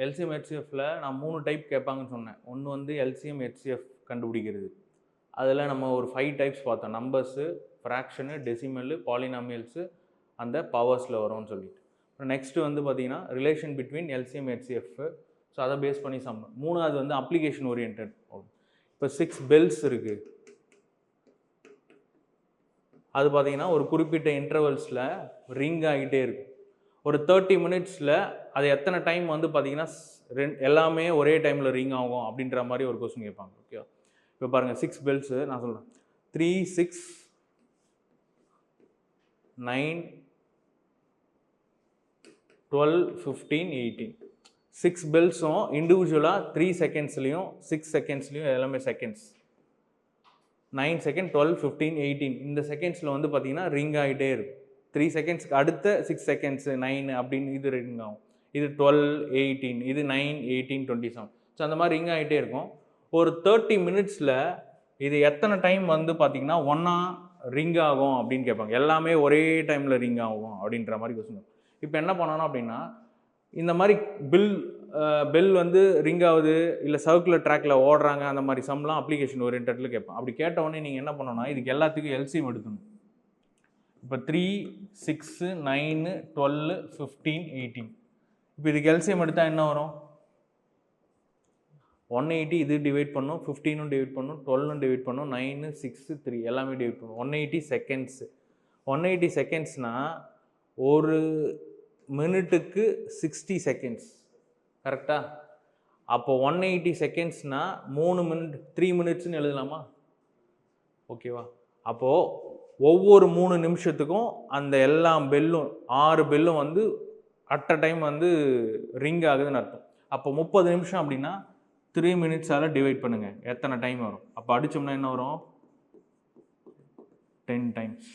LCM ஹெச்சிஎஃப்ல நான் 3 type கேட்பாங்கன்னு சொன்னேன். ஒன்று வந்து எல்சிஎம் ஹெச்சிஎஃப் கண்டுபிடிக்கிறது. அதில் நம்ம ஒரு 5 டைப்ஸ் பார்த்தோம். நம்பர்ஸு, ஃப்ராக்ஷனு, டெசிமலு, பாலினாமியல்ஸு, அந்த பவர்ஸில் வரும்னு சொல்லிட்டு. நெக்ஸ்ட்டு வந்து பார்த்தீங்கன்னா relation between LCM HCF. So அதை பேஸ் பண்ணி சம். மூணாவது வந்து அப்ளிகேஷன் ஓரியன்ட். இப்போ 6 பெல்ஸ் இருக்குது. அது பார்த்தீங்கன்னா ஒரு குறிப்பிட்ட இன்டர்வல்ஸில் ரிங் ஆகிட்டே இருக்கும். ஒரு 30 மினிட்ஸில் அது எத்தனை டைம் வந்து பார்த்தீங்கன்னா எல்லாமே ஒரே டைமில் ரிங் ஆகும் அப்படின்ற மாதிரி ஒரு கொஸ்டின் கேட்பாங்க. ஓகே, இப்போ பாருங்கள் 6 பெல்ஸு நான் சொல்கிறேன். 3, 6, 9, 12, 15, 18. 6 பெல்ஸும் இண்டிவிஜுவலாக 3 செகண்ட்ஸ்லையும் 6 செகண்ட்ஸ்லையும் எல்லாமே செகண்ட்ஸ். 9 செகண்ட், 12, 15, 18 இந்த செகண்ட்ஸில் வந்து பார்த்தீங்கன்னா ரிங் ஆகிட்டே இருக்கும். 3 செகண்ட்ஸ்க்கு அடுத்த 6 செகண்ட்ஸு 9 அப்படின்னு இது ரிங் ஆகும். இது 12, 18, இது 9, 18, 27. ஸோ அந்த மாதிரி ரிங் ஆகிட்டே இருக்கும். ஒரு 30 மினிட்ஸில் இது எத்தனை டைம் வந்து பார்த்தீங்கன்னா ஒன்றா ரிங் ஆகும் அப்படின்னு கேட்பாங்க. எல்லாமே ஒரே டைமில் ரிங் ஆகும் அப்படின்ற மாதிரி கொஸ்டின். இப்போ என்ன பண்ணணும் அப்படின்னா, இந்த மாதிரி பெல் வந்து ரிங் ஆகுது, இல்லை சர்க்குலர் ட்ராக்ல ஓடுறாங்க, அந்த மாதிரி சம்லாம் அப்ளிகேஷன் ஓரியன்டில் கேட்பேன். அப்படி கேட்டவுடனே நீங்கள் என்ன பண்ணணும்னா, இதுக்கு எல்லாத்துக்கும் எல்சிஎம் எடுக்கணும். இப்போ 3, 6, 9, 12, 15, 18. இப்போ இதுக்கு எல்சிஎம் எடுத்தால் என்ன வரும்? 180 இது டிவைட் பண்ணும், 15 டிவைட் பண்ணும், 12 டிவைட் பண்ணும், 9, 6, 3 எல்லாமே டிவைட் பண்ணும். 180 செகண்ட்ஸ். 180 செகண்ட்ஸ்னால் ஒரு மினிட்டுக்கு 60 செகண்ட்ஸ். கரெக்டா? அப்போ 180 செகண்ட்ஸ்னால் 3 மினிட்ஸ்ன்னு எழுதலாமா? ஓகேவா? அப்போது ஒவ்வொரு 3 நிமிஷத்துக்கும் அந்த எல்லா பெல்லும் 6 பெல்லும் வந்து அட் அ டைம் வந்து ரிங் ஆகுதுன்னு அர்த்தம். அப்போ 30 நிமிஷம் அப்படின்னா 3 மினிட்ஸால் டிவைட் பண்ணுங்கள், எத்தனை டைம் வரும்? அப்போ அடித்தோம்னா என்ன வரும்? 10 டைம்ஸ்.